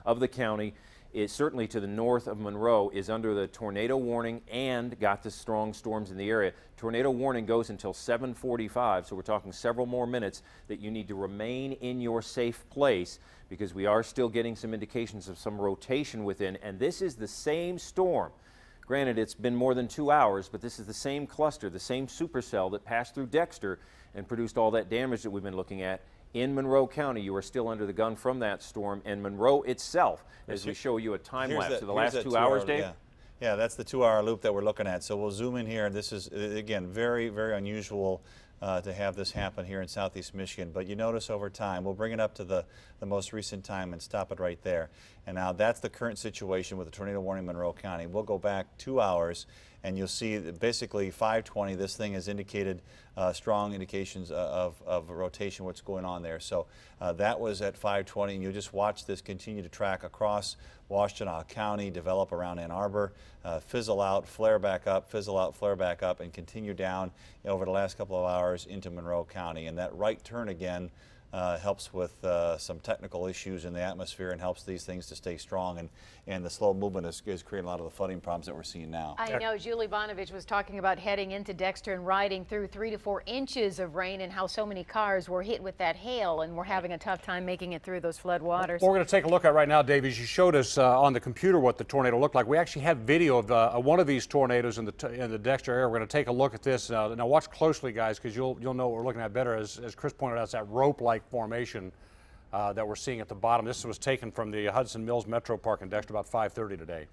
of the county, is certainly to the north of Monroe, is under the tornado warning and got the strong storms in the area. Tornado warning goes until 7:45, so we're talking several more minutes that you need to remain in your safe place, because we are still getting some indications of some rotation within, and this is the same storm. Granted, it's been more than 2 hours, but this is the same cluster, the same supercell that passed through Dexter and produced all that damage that we've been looking at. In Monroe County, you are still under the gun from that storm, and Monroe itself, as we show you a time lapse of the last 2 hours, Dave. Yeah, that's the 2-hour loop that we're looking at. So we'll zoom in here. This is, again, very, very unusual to have this happen here in southeast Michigan. But you notice over time, we'll bring it up to the most recent time and stop it right there. And now that's the current situation with the tornado warning in Monroe County. We'll go back 2 hours, and you'll see that basically 5:20, this thing has indicated strong indications of rotation, what's going on there. So that was at 5:20, and you'll just watch this continue to track across Washtenaw County, develop around Ann Arbor, fizzle out, flare back up, fizzle out, flare back up, and continue down over the last couple of hours into Monroe County. And that right turn again helps with some technical issues in the atmosphere and helps these things to stay strong, and the slow movement is creating a lot of the flooding problems that we're seeing now. I know Julie Bonovich was talking about heading into Dexter and riding through 3 to 4 inches of rain, and how so many cars were hit with that hail and we're having a tough time making it through those flood waters. What we're going to take a look at right now, Dave, is you showed us on the computer what the tornado looked like. We actually have video of one of these tornadoes in the Dexter area. We're going to take a look at this. Now watch closely, guys, because you'll know what we're looking at better. As Chris pointed out, it's that rope-like formation that we're seeing at the bottom. This was taken from the Hudson Mills Metro Park in Dexter about 5:30 today.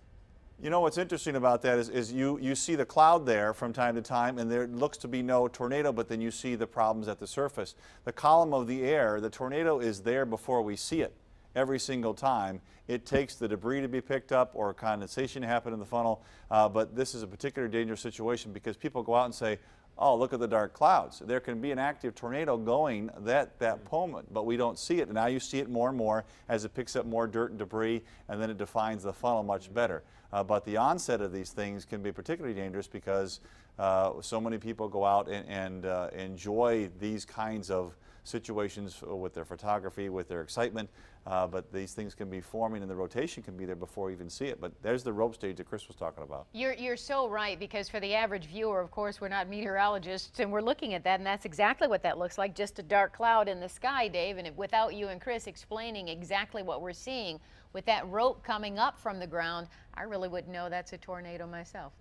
You know what's interesting about that is you see the cloud there from time to time, and there looks to be no tornado, but then you see the problems at the surface. The column of the air, the tornado is there before we see it every single time. It takes the debris to be picked up or condensation to happen in the funnel, but this is a particularly dangerous situation because people go out and say, oh, look at the dark clouds. There can be an active tornado going that moment, but we don't see it. And now you see it more and more as it picks up more dirt and debris, and then it defines the funnel much better. But the onset of these things can be particularly dangerous because so many people go out and enjoy these kinds of situations with their photography, with their excitement, but these things can be forming and the rotation can be there before you even see it. But there's the rope stage that Chris was talking about. You're so right, because for the average viewer, of course, we're not meteorologists, and we're looking at that, and that's exactly what that looks like, just a dark cloud in the sky, Dave. And without you and Chris explaining exactly what we're seeing, with that rope coming up from the ground, I really wouldn't know that's a tornado myself.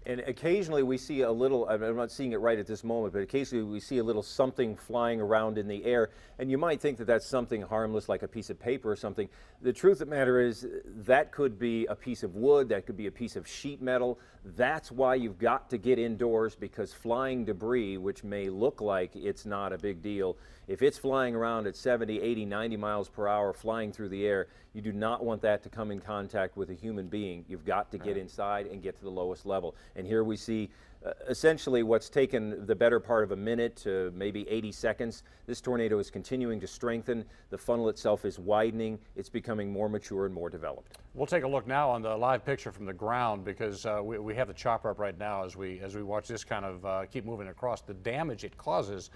And occasionally we see a little, I'm not seeing it right at this moment, but occasionally we see a little something flying around in the air, and you might think that that's something harmless like a piece of paper or something. The truth of the matter is that could be a piece of wood, that could be a piece of sheet metal. That's why you've got to get indoors, because flying debris, which may look like it's not a big deal, if it's flying around at 70, 80, 90 miles per hour flying through the air, you do not want that to come in contact with a human being. You've got to get inside and get to the lowest level. And here we see essentially what's taken the better part of a minute to maybe 80 seconds. This tornado is continuing to strengthen. The funnel itself is widening. It's becoming more mature and more developed. We'll take a look now on the live picture from the ground, because we have the chopper up right now as we watch this kind of keep moving across. The damage it causes,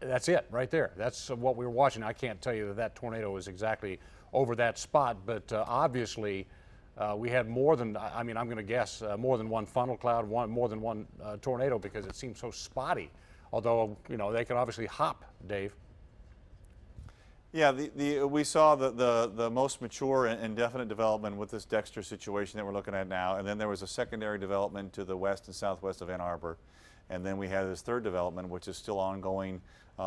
that's it right there. That's what we were watching. I can't tell you that tornado was exactly over that spot, but obviously we had more than, I mean, I'm going to guess more than one funnel cloud, more than one tornado, because it seems so spotty. Although, you know, they can obviously hop, Dave. Yeah, we saw the most mature and definite development with this Dexter situation that we're looking at now, and then there was a secondary development to the west and southwest of Ann Arbor, and then we had this third development, which is still ongoing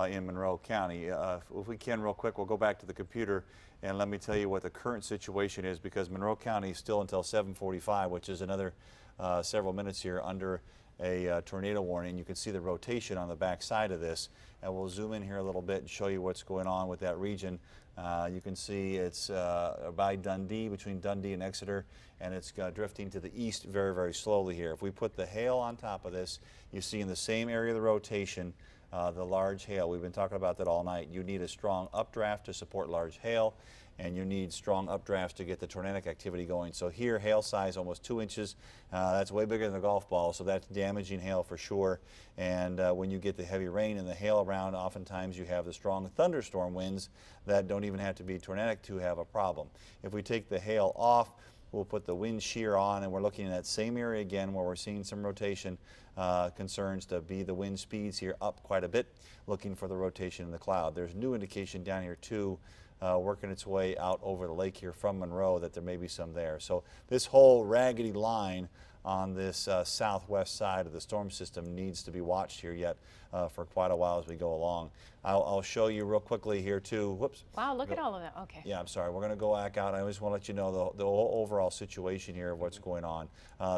in Monroe County. If we can, real quick, we'll go back to the computer and let me tell you what the current situation is, because Monroe County is still until 7:45, which is another several minutes here, under a tornado warning. You can see the rotation on the back side of this, and we'll zoom in here a little bit and show you what's going on with that region. You can see it's by Dundee, between Dundee and Exeter, and it's drifting to the east very, very slowly here. If we put the hail on top of this, you see in the same area of the rotation the large hail. We've been talking about that all night. You need a strong updraft to support large hail, and you need strong updrafts to get the tornadic activity going. So here, hail size almost 2 inches. That's way bigger than a golf ball, so that's damaging hail for sure. And when you get the heavy rain and the hail around, oftentimes you have the strong thunderstorm winds that don't even have to be tornadic to have a problem. If we take the hail off, we'll put the wind shear on, and we're looking at that same area again where we're seeing some rotation concerns to be the wind speeds here up quite a bit, looking for the rotation in the cloud. There's new indication down here too, working its way out over the lake here from Monroe, that there may be some there. So this whole raggedy line on this southwest side of the storm system needs to be watched here yet for quite a while as we go along. I'll show you real quickly here too. Whoops. Wow, look at all of that. Okay. Yeah, I'm sorry. We're going to go back out. I just want to let you know the overall situation here of what's going on.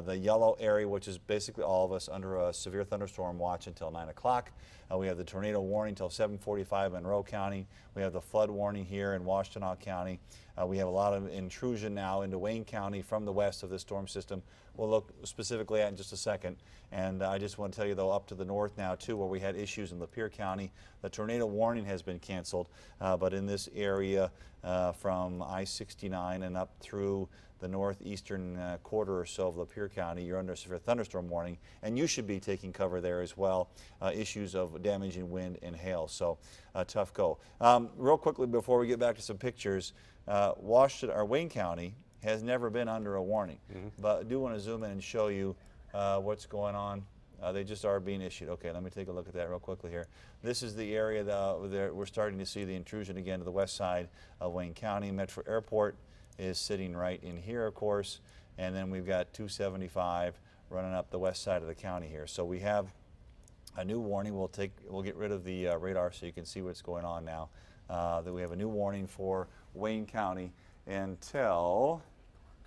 The yellow area, which is basically all of us under a severe thunderstorm watch until 9 o'clock. We have the tornado warning until 7:45 in Monroe County. We have the flood warning here in Washtenaw County. We have a lot of intrusion now into Wayne County from the west of the storm system. We'll look specifically at in just a second. And I just want to tell you, though, up to the north now, too, where we had issues in Lapeer County, the tornado warning has been canceled. But in this area from I-69 and up through the northeastern quarter or so of Lapeer County, you're under a severe thunderstorm warning, and you should be taking cover there as well. Issues of damaging wind and hail, so tough go. Real quickly before we get back to some pictures, Wayne County has never been under a warning, but I do want to zoom in and show you what's going on. They just are being issued. Okay, let me take a look at that real quickly here. This is the area that we're starting to see the intrusion again to the west side of Wayne County. Metro Airport is sitting right in here, of course, and then we've got 275 running up the west side of the county here. So we have a new warning. We'll get rid of the radar so you can see what's going on now. That we have a new warning for Wayne County until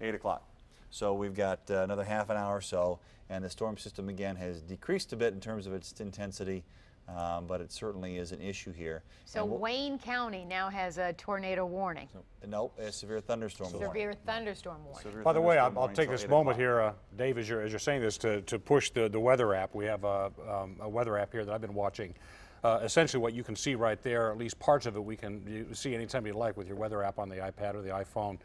8 o'clock. So we've got another half an hour or so, and the storm system again has decreased a bit in terms of its intensity, but it certainly is an issue here. So Wayne County now has a tornado warning. Nope, a severe thunderstorm warning. Severe thunderstorm warning. Severe By the way, thunderstorm I'll warning take till this 8 moment o'clock. here, Dave, as you're saying this, to push the weather app. We have a weather app here that I've been watching. Essentially what you can see right there, at least parts of it, you see anytime you like with your weather app on the iPad or the iPhone.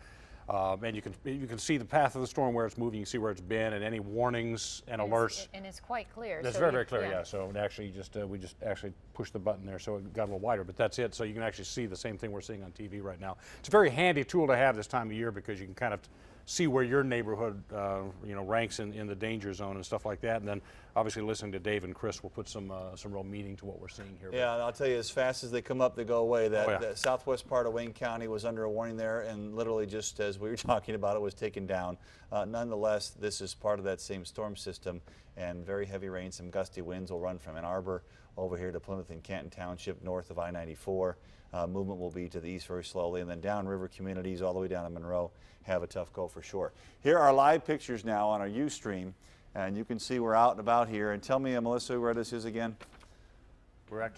And you can see the path of the storm, where it's moving. You can see where it's been, and any warnings and alerts. And it's quite clear. That's so very, very clear, yeah. So it actually we just actually pushed the button there, so it got a little wider. But that's it. So you can actually see the same thing we're seeing on TV right now. It's a very handy tool to have this time of year, because you can kind of see where your neighborhood ranks in the danger zone and stuff like that. And then obviously listening to Dave and Chris will put some real meaning to what we're seeing here. Yeah, and I'll tell you, as fast as they come up, they go away. That southwest part of Wayne County was under a warning there, and literally just as we were talking about, it was taken down. Nonetheless, this is part of that same storm system, and very heavy rain, some gusty winds will run from Ann Arbor over here to Plymouth and Canton Township, north of I-94. Movement will be to the east very slowly, and then downriver communities all the way down to Monroe have a tough go for sure. Here are live pictures now on our Ustream, and you can see we're out and about here. And tell me, Melissa, where this is again? We're at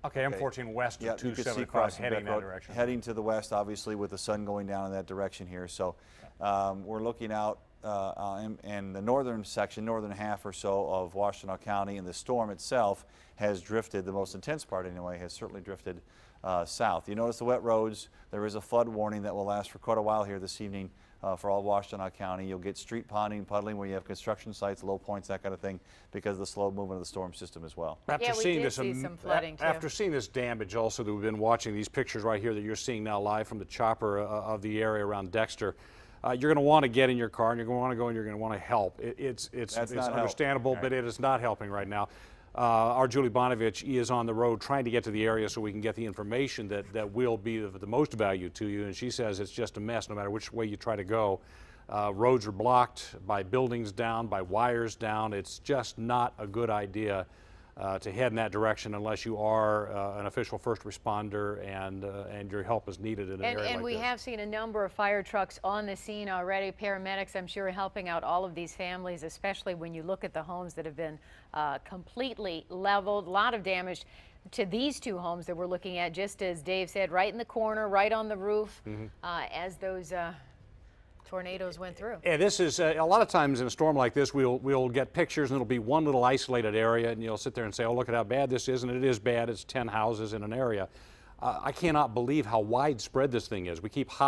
M14 west Yeah, of you can see 275 crossing heading that that road, direction. heading to the west, obviously, with the sun going down in that direction here. So we're looking out in the northern section, northern half or so of Washtenaw County, and the storm itself has drifted, the most intense part anyway, has certainly drifted south. You notice the wet roads. There is a flood warning that will last for quite a while here this evening for all Washtenaw County. You'll get street ponding, puddling where you have construction sites, low points, that kind of thing, because of the slow movement of the storm system as well. Yeah, we did see some flooding, too. After seeing this damage also that we've been watching, these pictures right here that you're seeing now live from the chopper of the area around Dexter, you're going to want to get in your car, and you're going to want to go, and you're going to want to help. It's understandable, but it is not helping right now. Our Julie Bonovich is on the road trying to get to the area so we can get the information that will be of the most value to you. And she says it's just a mess no matter which way you try to go. Roads are blocked by buildings down, by wires down. It's just not a good idea to head in that direction unless you are an official first responder and your help is needed in an area like this. And we have seen a number of fire trucks on the scene already. Paramedics, I'm sure, helping out all of these families, especially when you look at the homes that have been completely leveled. A lot of damage to these two homes that we're looking at, just as Dave said, right in the corner, right on the roof, as those tornadoes went through. Yeah, this is a lot of times in a storm like this, we'll get pictures and it'll be one little isolated area, and you'll sit there and say, oh, look at how bad this is, and it is bad. It's 10 houses in an area. I cannot believe how widespread this thing is. We keep